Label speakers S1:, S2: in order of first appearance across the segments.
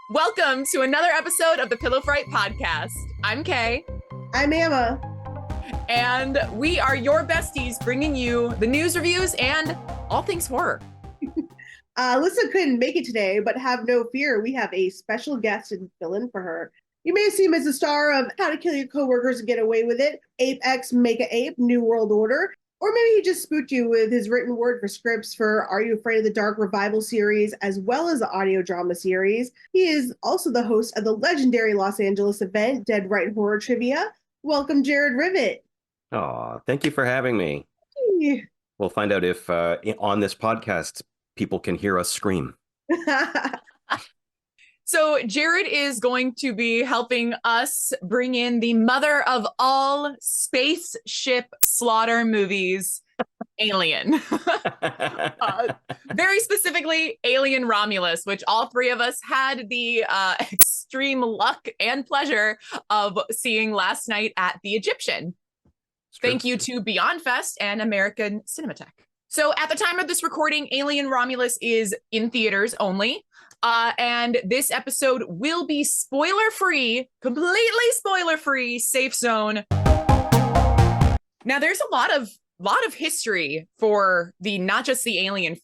S1: Welcome to another episode of the Pillow Fright Podcast. I'm Kay.
S2: I'm Emma.
S1: And we are your besties bringing you the news reviews and all things horror.
S2: Alyssa couldn't make it today, but have no fear. We have a special guest and fill in for her. You may have seen him as the star of How to Kill Your Coworkers and Get Away with It, Ape X Mega Ape, New World Order, or maybe he just spooked you with his written word for scripts for Are You Afraid of the Dark revival series, as well as the audio drama series. He is also the host of the legendary Los Angeles event, Dead Right Horror Trivia. Welcome, Jared Rivet.
S3: Oh, thank you for having me.
S2: Hey.
S3: We'll find out if on this podcast people can hear us scream.
S1: So Jared is going to be helping us bring in the mother of all spaceship slaughter movies, Alien. Very specifically, Alien Romulus, which all three of us had the extreme luck and pleasure of seeing last night at the Egyptian. Thank you to Beyond Fest and American Cinematheque. So at the time of this recording, Alien Romulus is in theaters only. And this episode will be spoiler-free, completely spoiler-free, safe zone. Now, there's a lot of history for not just the Alien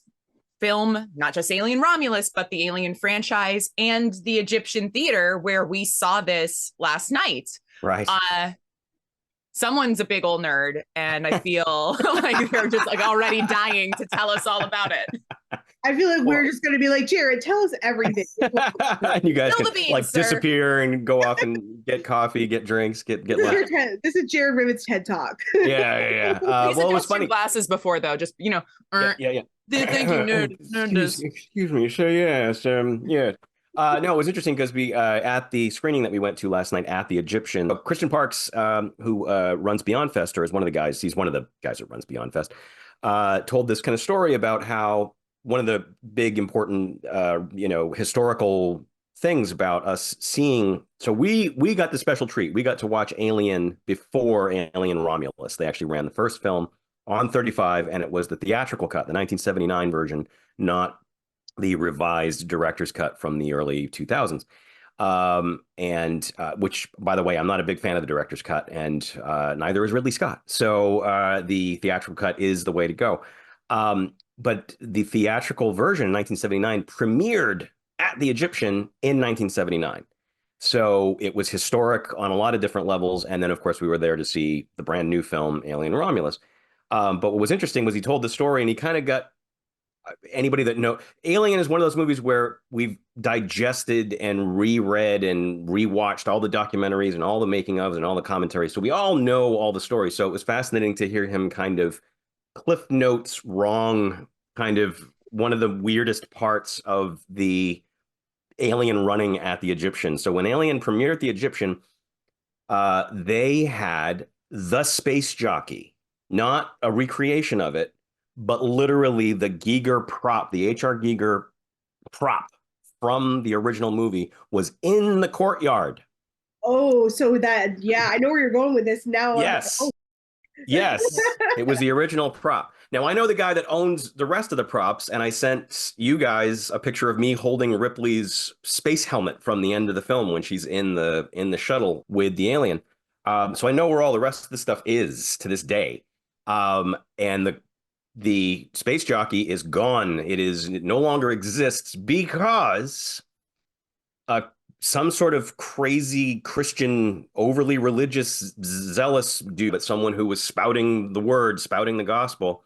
S1: film, not just Alien Romulus, but the Alien franchise and the Egyptian theater where we saw this last night.
S3: Right.
S1: Someone's a big old nerd, and I feel like they're just like already dying to tell us all about it.
S2: I feel like we're just going to be like, Jared, tell us everything.
S3: And you guys can disappear and go off and get coffee, get drinks, get lunch.
S2: This is Jared Rivet's TED Talk.
S1: Well,
S3: Yeah.
S1: it was funny. Glasses before though, just
S3: Yeah.
S1: Thank you, nerd.
S3: Excuse me. So yes, yeah. No, it was interesting because we at the screening that we went to last night at the Egyptian, Christian Parks, who runs Beyond Fest, or is one of the guys. He's one of the guys that runs Beyond Fest. Told this kind of story about how one of the big important, historical things about us seeing. So we got the special treat. We got to watch Alien before Alien Romulus. They actually ran the first film on 35, and it was the theatrical cut, the 1979 version, not the revised director's cut from the early 2000s. Which, by the way, I'm not a big fan of the director's cut, and neither is Ridley Scott. So the theatrical cut is the way to go. But the theatrical version in 1979 premiered at the Egyptian in 1979. So it was historic on a lot of different levels. And then, of course, we were there to see the brand new film, Alien Romulus. But what was interesting was he told the story, and he kind of got anybody that know Alien is one of those movies where we've digested and reread and rewatched all the documentaries and all the making ofs and all the commentary. So we all know all the stories. So it was fascinating to hear him kind of Cliff Notes wrong, kind of one of the weirdest parts of the Alien running at the Egyptian. So when Alien premiered at the Egyptian, they had the space jockey, not a recreation of it, but literally the Giger prop, the H.R. Giger prop from the original movie was in the courtyard.
S2: Oh, so that, yeah, I know where you're going with this now.
S3: Yes. Yes, it was the original prop. Now, I know the guy that owns the rest of the props, and I sent you guys a picture of me holding Ripley's space helmet from the end of the film when she's in the shuttle with the alien. So I know where all the rest of the stuff is to this day. And the space jockey is gone. It no longer exists because some sort of crazy Christian, overly religious, zealous dude, but someone who was spouting the word, spouting the gospel,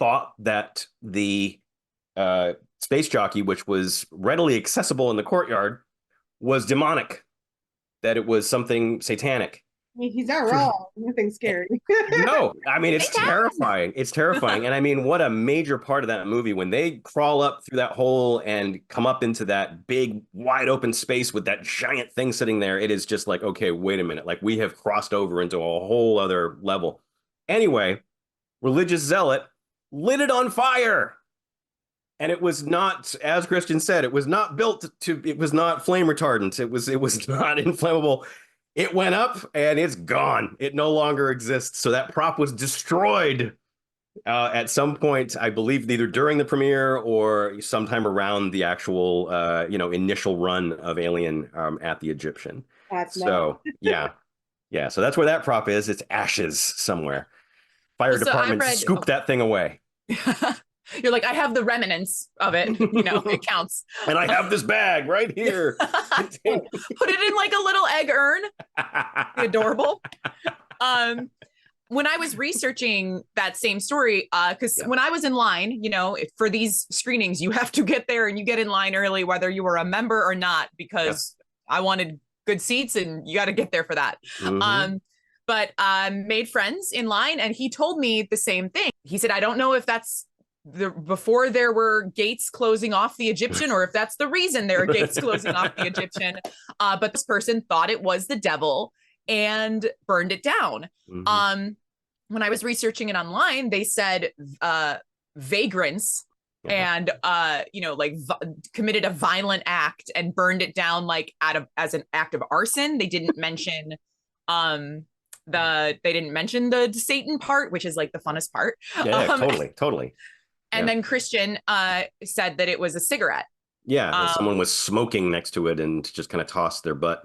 S3: thought that the space jockey, which was readily accessible in the courtyard, was demonic, that it was something satanic.
S2: I mean, he's not wrong. Nothing scary.
S3: No, I mean, it's terrifying. It's terrifying. And I mean, what a major part of that movie when they crawl up through that hole and come up into that big, wide open space with that giant thing sitting there. It is just like, okay, wait a minute. Like we have crossed over into a whole other level. Anyway, religious zealot lit it on fire. And it was not, as Christian said, it was not it was not flame retardant. It was not inflammable. It went up and it's gone. It no longer exists. So that prop was destroyed At some point, I believe either during the premiere or sometime around the actual, initial run of Alien at the Egyptian.
S2: That's not.
S3: So yeah, yeah. So that's where that prop is. It's ashes somewhere. Fire
S1: Well, so I
S3: department
S1: read.
S3: scoop that thing away.
S1: You're like, I have the remnants of it. It counts.
S3: And I have this bag right here.
S1: Put it in like a little egg urn. Adorable. When I was researching that same story, because when I was in line, for these screenings, you have to get there and you get in line early, whether you were a member or not, because I wanted good seats and you got to get there for that.
S3: Mm-hmm.
S1: But made friends in line, and he told me the same thing. He said, I don't know if that's before there were gates closing off the Egyptian, or if that's the reason there are gates closing off the Egyptian. But this person thought it was the devil and burned it down.
S3: Mm-hmm.
S1: When I was researching it online, they said vagrants and committed a violent act and burned it down as an act of arson. They didn't mention the Satan part, which is like the funnest part.
S3: Totally.
S1: And then Christian said that it was a cigarette.
S3: Yeah, someone was smoking next to it and just kind of tossed their butt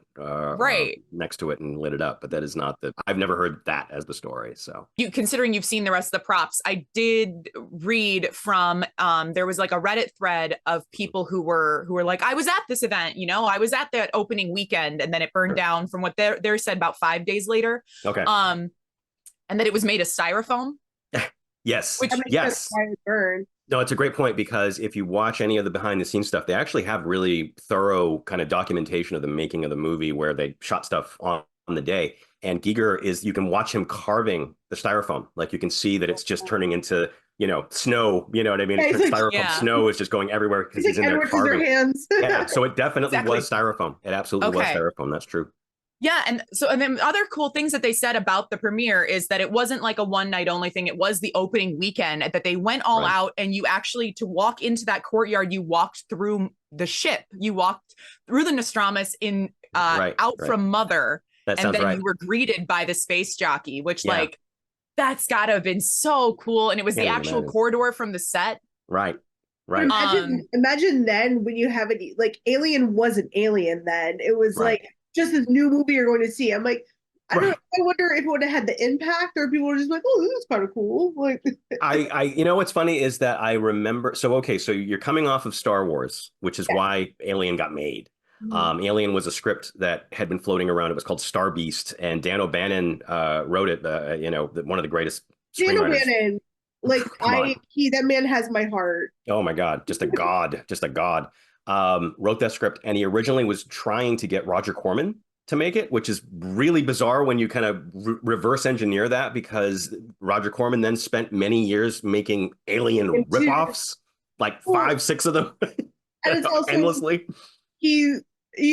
S3: next to it and lit it up. But that is not I've never heard that as the story. So
S1: considering you've seen the rest of the props, I did read from there was like a Reddit thread of people who were like, I was at this event, I was at that opening weekend, and then it burned down from what they said about 5 days later.
S3: Okay.
S1: And that it was made of styrofoam.
S3: Yes.
S1: Which
S3: yes. No, it's a great point, because if you watch any of the behind the scenes stuff, they actually have really thorough kind of documentation of the making of the movie where they shot stuff on the day. And Giger you can watch him carving the styrofoam. Like you can see that it's just turning into, snow, you know what I mean? Styrofoam snow is just going everywhere because he's in there carving.
S2: Hands.
S3: Yeah, so it definitely was styrofoam. It absolutely was styrofoam. That's true.
S1: Yeah. And then other cool things that they said about the premiere is that it wasn't like a one night only thing. It was the opening weekend, that they went all out, and you actually, to walk into that courtyard, you walked through the ship. You walked through the Nostradamus from Mother. And then you were greeted by the space jockey, which that's gotta have been so cool. And it was the actual corridor from the set.
S3: Right.
S2: Imagine then when you have it, like Alien wasn't Alien then. It was like just this new movie you're going to see. I'm like, I wonder if it would have had the impact, or people were just like, oh, this is kind of cool. Like,
S3: what's funny is that I remember. So you're coming off of Star Wars, which is why Alien got made. Mm-hmm. Alien was a script that had been floating around. It was called Star Beast, and Dan O'Bannon wrote it. One of the greatest
S2: Dan
S3: screenwriters.
S2: O'Bannon, that man has my heart.
S3: Oh my God, just a god, just a god. Wrote that script, and he originally was trying to get Roger Corman to make it, which is really bizarre when you kind of reverse engineer that, because Roger Corman then spent many years making Alien ripoffs, like 5-6 of them,
S2: and it's also
S3: endlessly.
S2: You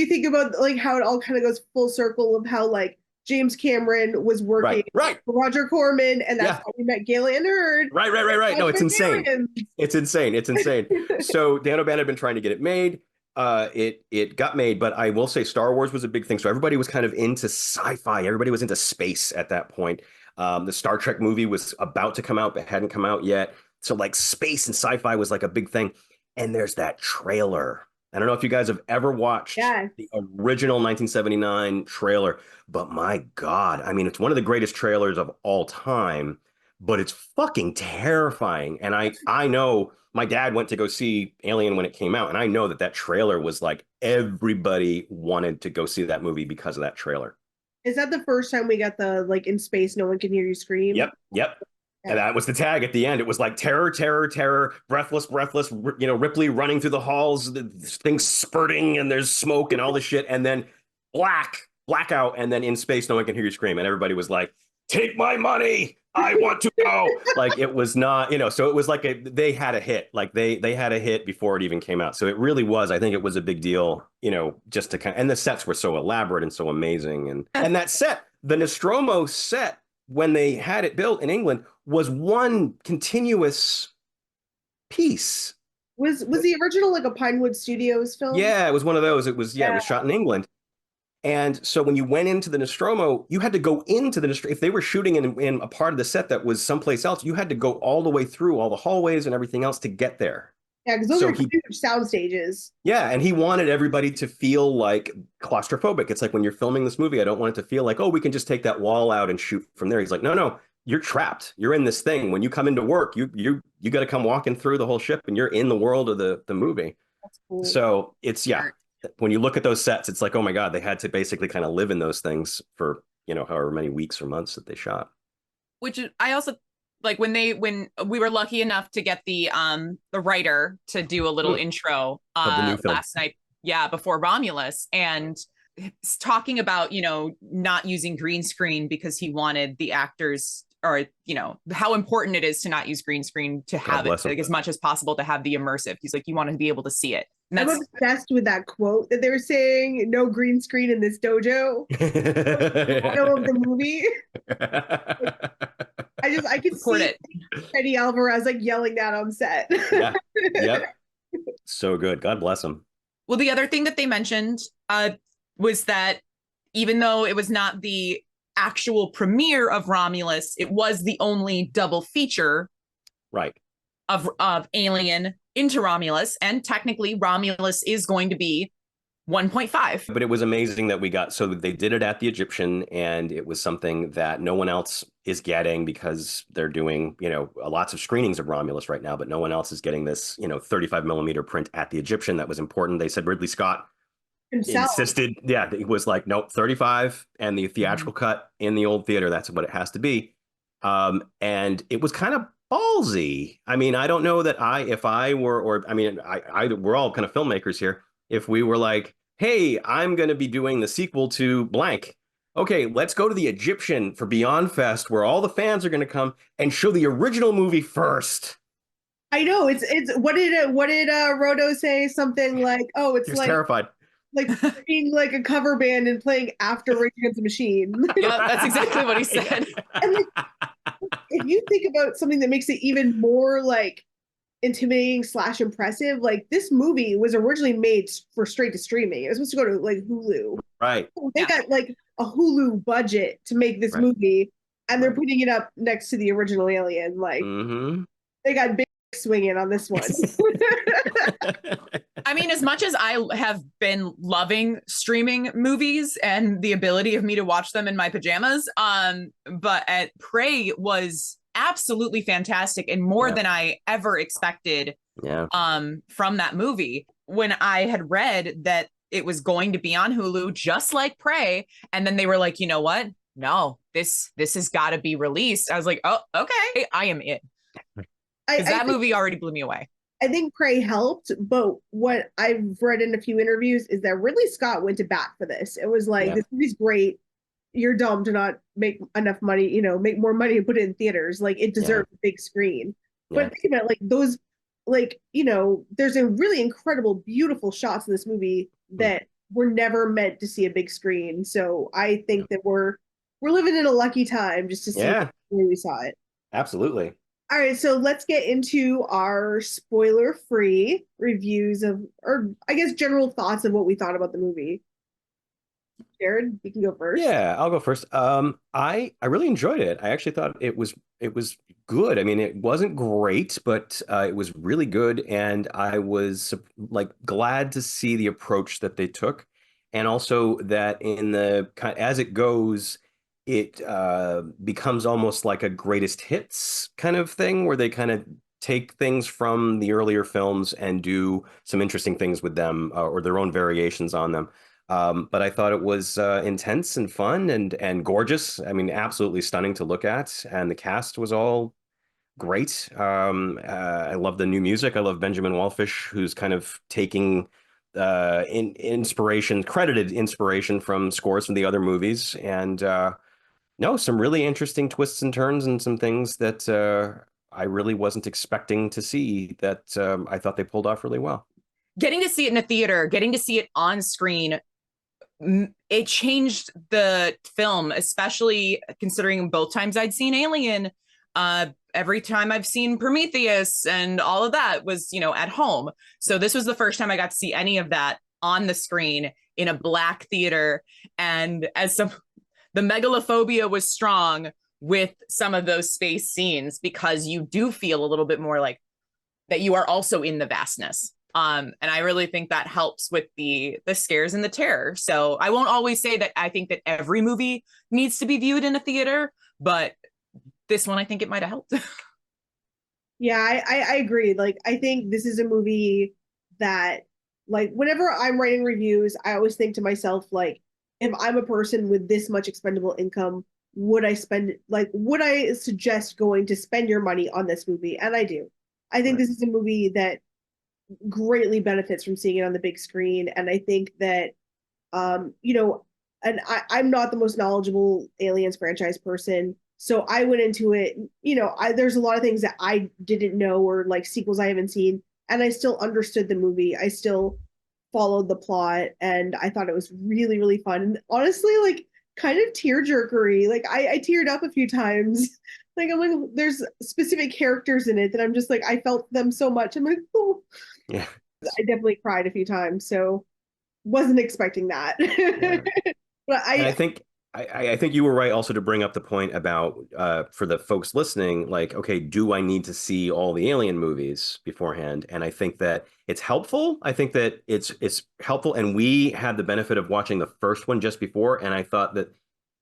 S2: think about like how it all kind of goes full circle of how like James Cameron was working for Roger Corman, and that's how we met Gale and Hurd.
S3: Right. No, it's insane. It's insane. So Dan O'Bannon had been trying to get it made. It got made, but I will say Star Wars was a big thing. So everybody was kind of into sci-fi. Everybody was into space at that point. The Star Trek movie was about to come out, but hadn't come out yet. So like space and sci-fi was like a big thing. And there's that trailer. I don't know if you guys have ever watched the original 1979 trailer, but my God, I mean, it's one of the greatest trailers of all time, but it's fucking terrifying. And I know my dad went to go see Alien when it came out, and I know that trailer was like everybody wanted to go see that movie because of that trailer.
S2: Is that the first time we got the like in space, no one can hear you scream?
S3: Yep. And that was the tag at the end. It was like terror, breathless, Ripley running through the halls, things spurting, and there's smoke and all this shit. And then blackout. And then in space, no one can hear you scream. And everybody was like, take my money. I want to go. Like it was not, so it was like they had a hit. Like they had a hit before it even came out. So it really was, I think it was a big deal, just to and the sets were so elaborate and so amazing. And that set, the Nostromo set, when they had it built in England, was one continuous piece.
S2: Was the original like a Pinewood Studios film?
S3: Yeah, it was one of those. It was it was shot in England. And so when you went into the Nostromo, you had to go into the Nostromo. If they were shooting in a part of the set that was someplace else, you had to go all the way through all the hallways and everything else to get there.
S2: Yeah, because those are huge sound stages.
S3: Yeah, and he wanted everybody to feel like claustrophobic. It's like when you're filming this movie, I don't want it to feel like, oh, we can just take that wall out and shoot from there. He's like, no, you're trapped. You're in this thing. When you come into work, you got to come walking through the whole ship, and you're in the world of the movie.
S2: That's cool.
S3: So it's when you look at those sets, it's like, oh my God, they had to basically kind of live in those things for, however many weeks or months that they shot.
S1: Which I also like when we were lucky enough to get the writer to do a little intro last night, before Romulus, and talking about, not using green screen because he wanted the actors, or, how important it is to not use green screen, to have it like, as much as possible, to have the immersive. He's like, you want to be able to see it.
S2: I'm obsessed with that quote that they were saying, no green screen in this dojo. Motto of the movie. I could see Eddie Alvarez like yelling that on set.
S3: Yeah. Yep. So good. God bless him.
S1: Well, the other thing that they mentioned was that even though it was not the actual premiere of Romulus, it was the only double feature of Alien into Romulus, and technically Romulus is going to be 1.5.
S3: But it was amazing that they did it at the Egyptian, and it was something that no one else is getting, because they're doing, lots of screenings of Romulus right now, but no one else is getting this, 35 millimeter print at the Egyptian. That was important. They said Ridley Scott insisted, he was like, nope, 35 and the theatrical cut in the old theater. That's what it has to be. And it was kind of ballsy. I mean, I don't know that we're all kind of filmmakers here. If we were like, hey, I'm going to be doing the sequel to blank. Okay, let's go to the Egyptian for Beyond Fest, where all the fans are going to come and show the original movie first.
S2: I know it's what did Rodo say? Something like, oh, it's like
S3: terrified.
S2: Like being like a cover band and playing after Rage Against the Machine.
S1: Yeah, that's exactly what he said.
S2: And like, if you think about something that makes it even more like intimidating / impressive, like this movie was originally made for straight to streaming. It was supposed to go to like Hulu.
S3: Right.
S2: They got like a Hulu budget to make this movie, and they're putting it up next to the original Alien. Like they got big swinging on this one.
S1: I mean, as much as I have been loving streaming movies and the ability of me to watch them in my pajamas, but Prey was absolutely fantastic and more than I ever expected from that movie. When I had read that it was going to be on Hulu, just like Prey, and then they were like, you know what? No, this has got to be released. I was like, oh, okay, I am in. Because that movie already blew me away.
S2: I think Prey helped, but what I've read in a few interviews is that Ridley Scott went to bat for this. It was like, this movie's great. You're dumb to not make enough money, make more money and put it in theaters. Like, it deserves a big screen. But think about like those, like, there's a really incredible, beautiful shots in this movie that were never meant to see a big screen. So I think that we're living in a lucky time just to see where we saw it.
S3: Absolutely.
S2: All right, so let's get into our spoiler-free reviews or I guess general thoughts of what we thought about the movie. Jared, you can go first.
S3: Yeah, I'll go first. I really enjoyed it. I actually thought it was good. I mean, it wasn't great, but it was really good, and I was like glad to see the approach that they took, and also that as it goes, it becomes almost like a greatest hits kind of thing, where they kind of take things from the earlier films and do some interesting things with them, or their own variations on them. But I thought it was intense and fun and gorgeous. I mean, absolutely stunning to look at. And the cast was all great. I love the new music. I love Benjamin Wallfisch, who's kind of taking credited inspiration from scores from the other movies. And some really interesting twists and turns and some things that I really wasn't expecting to see that I thought they pulled off really well.
S1: Getting to see it in a theater, getting to see it on screen, it changed the film, especially considering both times I'd seen Alien. Every time I've seen Prometheus and all of that was, at home. So this was the first time I got to see any of that on the screen. in a black theater. And the megalophobia was strong with some of those space scenes, because you do feel a little bit more like that you are also in the vastness. And I really think that helps with the scares and the terror. So I won't always say that I think that every movie needs to be viewed in a theater, but this one, I think it might have helped.
S2: Yeah, I agree. Like, I think this is a movie that, like, whenever I'm writing reviews, I always think to myself, like, if I'm a person with this much expendable income, would I suggest going to spend your money on this movie? And I do. I think this is a movie that greatly benefits from seeing it on the big screen. And I think that, and I'm not the most knowledgeable Aliens franchise person. So I went into it, there's a lot of things that I didn't know, or like sequels I haven't seen, and I still understood the movie. I still followed the plot, and I thought it was really, really fun. And honestly, like, kind of tearjerkery. Like, I teared up a few times. Like, I'm like, there's specific characters in it that I'm just like, I felt them so much. I'm like, oh.
S3: Yeah.
S2: I definitely cried a few times, so wasn't expecting that.
S3: Yeah.
S2: But
S3: I think you were right also to bring up the point about for the folks listening, like, okay, do I need to see all the Alien movies beforehand? And I think that it's helpful. I think that it's helpful, and we had the benefit of watching the first one just before, and I thought that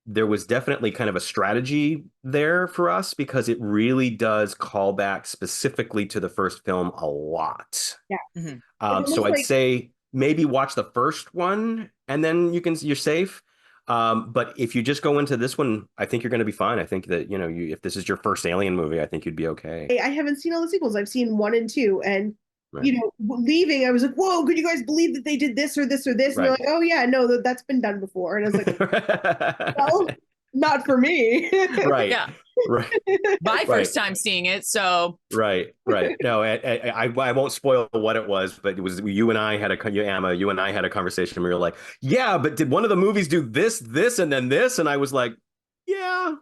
S3: there was definitely kind of a strategy there for us, because it really does call back specifically to the first film a lot.
S2: Yeah.
S1: Mm-hmm.
S3: So I'd say maybe watch the first one and then you're safe. But if you just go into this one, I think you're going to be fine. I think that, if this is your first Alien movie, I think you'd be okay.
S2: I haven't seen all the sequels. I've seen 1 and 2, and
S3: Right.
S2: leaving, I was like, whoa, could you guys believe that they did this or this or this? And
S3: Right.
S2: they're like, oh yeah, no, that's been done before. And I was like, well, not for me.
S3: Right.
S1: Yeah.
S3: Right.
S1: My first time seeing it, so
S3: Right. No, I won't spoil what it was, but it was you and I had a conversation. We were like, yeah, but did one of the movies do this, and then this? And I was like, yeah.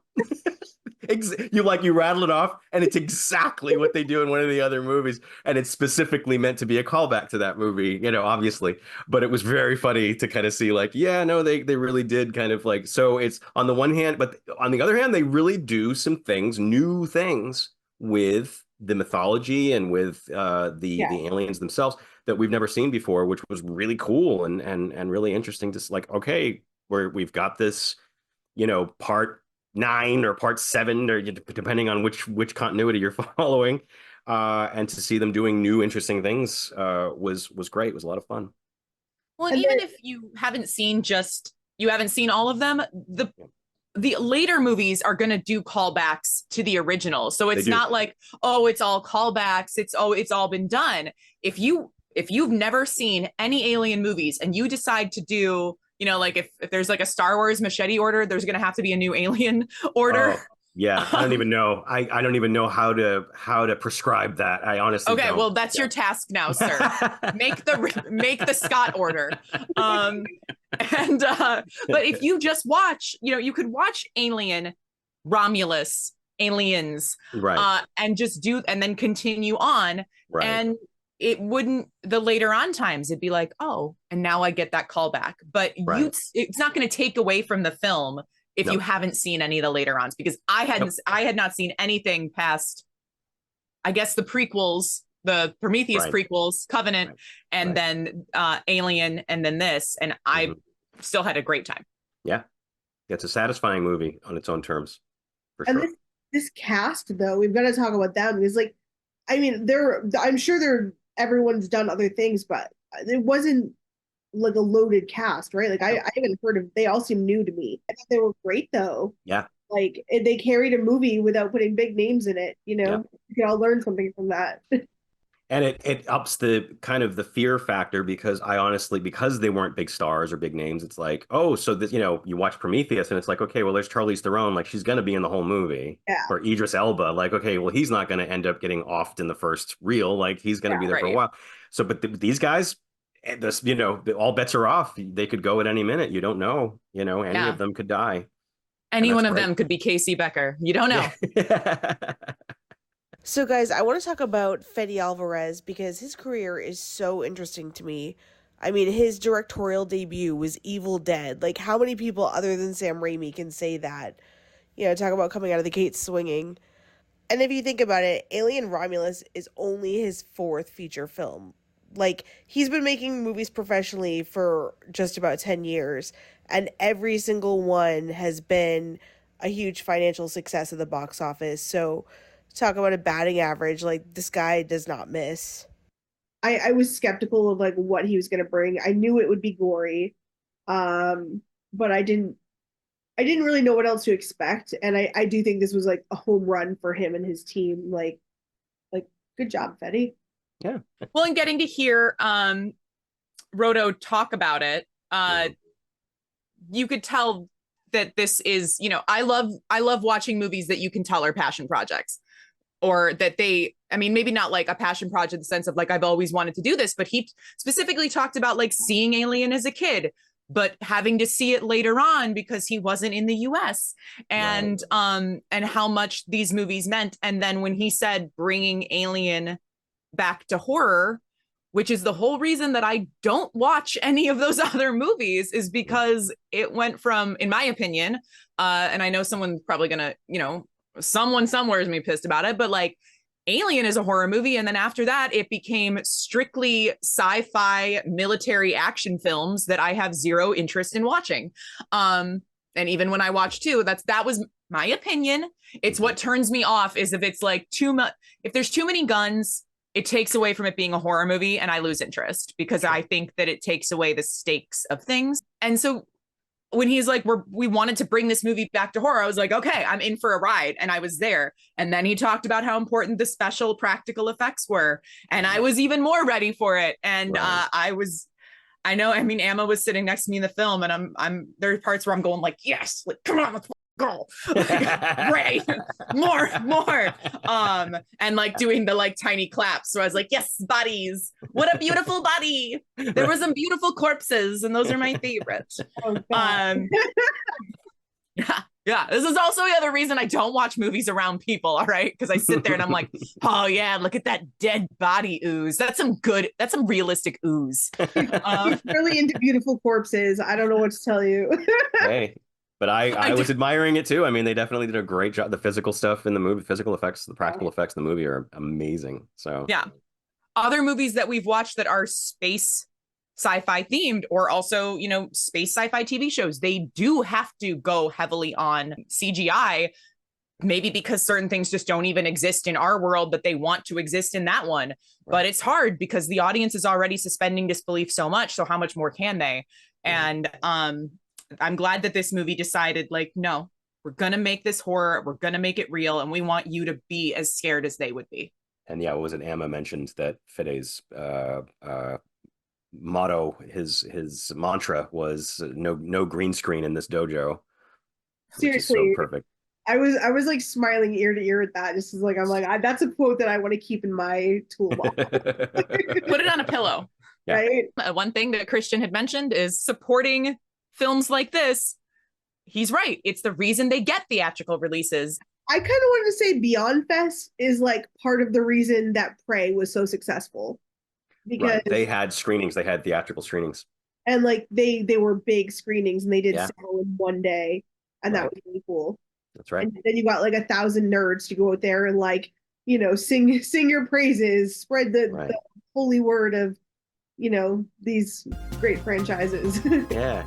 S3: You rattled it off, and it's exactly what they do in one of the other movies, and it's specifically meant to be a callback to that movie, obviously. But it was very funny to kind of see, like, yeah, no, they really did kind of like. So it's on the one hand, but on the other hand, they really do some new things with the mythology and with the aliens themselves that we've never seen before, which was really cool and really interesting. To like, okay, we've got this, part 9 or part 7, or depending on which continuity you're following, and to see them doing new interesting things was great. It was a lot of fun.
S1: Well, and even if you haven't seen all of them, the later movies are going to do callbacks to the original. So it's not like, oh, it's all callbacks. It's all been done. If you've never seen any Alien movies and you decide to do, like if there's like a Star Wars machete order, there's going to have to be a new Alien order.
S3: Oh, yeah. I don't even know. I don't even know how to prescribe that. I honestly don't.
S1: Well, that's your task now, sir. Make the Scott order. But if you just watch, you could watch Alien, Romulus, Aliens,
S3: right,
S1: and just and then continue on,
S3: right.
S1: And it wouldn't, the later on times, it'd be like, oh, and now I get that callback. But it's not going to take away from the film if you haven't seen any of the later ons, because I had not seen anything past, I guess, the prequels, the Prometheus prequels, Covenant, and then Alien, and then this, and I still had a great time. Yeah,
S3: it's a satisfying movie on its own terms, for sure.
S2: And this cast, though, we've got to talk about them, because, like, I mean, I'm sure everyone's done other things, but it wasn't like a loaded cast, right? Like, I haven't heard of. They all seem new to me. I thought they were great, though.
S3: Yeah.
S2: Like, they carried a movie without putting big names in it. You can all learn something from that.
S3: And it ups the kind of the fear factor, because because they weren't big stars or big names, it's like, oh, so this, you watch Prometheus and it's like, okay, well, there's Charlize Theron, like she's going to be in the whole movie.
S2: Yeah.
S3: Or Idris Elba, like, okay, well, he's not going to end up getting offed in the first reel, like he's going to be there for a while. So, but these guys, this, all bets are off. They could go at any minute. You don't know, any of them could die.
S1: Any one of them could be Casey Becker. You don't know.
S4: So, guys, I want to talk about Fede Alvarez, because his career is so interesting to me. I mean, his directorial debut was Evil Dead. Like, how many people other than Sam Raimi can say that? You know, talk about coming out of the gate swinging. And if you think about it, Alien Romulus is only his 4th feature film. Like, he's been making movies professionally for just about 10 years, and every single one has been a huge financial success at the box office. So, talk about a batting average, like, this guy does not miss.
S2: I was skeptical of like what he was going to bring. I knew it would be gory, but I didn't really know what else to expect. And I do think this was like a home run for him and his team. Like good job, Fetty.
S3: Yeah.
S1: Well, and getting to hear Roto talk about it, you could tell that this is, you know, I love watching movies that you can tell are passion projects, or that they, I mean, maybe not like a passion project in the sense of like, I've always wanted to do this, but he specifically talked about like seeing Alien as a kid, but having to see it later on because he wasn't in the US, and how much these movies meant. And then when he said bringing Alien back to horror, which is the whole reason that I don't watch any of those other movies, is because it went from, in my opinion, and I know someone's probably gonna, you know, someone somewhere is me pissed about it, but like Alien is a horror movie, and then after that it became strictly sci-fi military action films that I have zero interest in watching. And even when I watch two, that was my opinion. It's what turns me off is if it's like too much, if there's too many guns, it takes away from it being a horror movie, and I lose interest because I think that it takes away the stakes of things. And so when he's like, we wanted to bring this movie back to horror, I was like, okay, I'm in for a ride. And I was there. And then he talked about how important the special practical effects were. And I was even more ready for it. And I know, I mean, Emma was sitting next to me in the film, and there are parts where I'm going like, yes, like, come on, let's go. Like, great, more. And like doing the like tiny claps. So I was like, yes, bodies. What a beautiful body. There were some beautiful corpses, and those are my favorite. Yeah. This is also the other reason I don't watch movies around people, all right? Because I sit there and I'm like, oh yeah, look at that dead body ooze. That's some realistic ooze.
S2: He's really into beautiful corpses. I don't know what to tell you.
S3: Hey, but I was admiring it too. I mean, they definitely did a great job. The physical stuff in the movie, physical effects, the practical effects in the movie are amazing. So
S1: yeah. Other movies that we've watched that are space sci-fi themed, or also, you know, space sci-fi TV shows, they do have to go heavily on CGI, maybe because certain things just don't even exist in our world, but they want to exist in that one. Right. But it's hard because the audience is already suspending disbelief so much. So how much more can they? And I'm glad that this movie decided, like, no, we're going to make this horror. We're going to make it real. And we want you to be as scared as they would be.
S3: And yeah, what was it? Emma mentioned that Fede's motto, his mantra was no green screen in this dojo.
S2: Seriously,
S3: so perfect.
S2: I was like smiling ear to ear at that. Just as like, I'm like, that's a quote that I want to keep in my toolbox.
S1: Put it on a pillow.
S3: Yeah.
S2: Right.
S1: One thing that Christian had mentioned is supporting films like this. He's right. It's the reason they get theatrical releases.
S2: I kind of wanted to say Beyond Fest is like part of the reason that Prey was so successful. Because
S3: they had screenings, they had theatrical screenings.
S2: And like they were big screenings, and they did several in one day. And that was really cool.
S3: That's right.
S2: And then you got like 1,000 nerds to go out there and like, you know, sing your praises, spread the holy word of, you know, these great franchises.
S3: Yeah.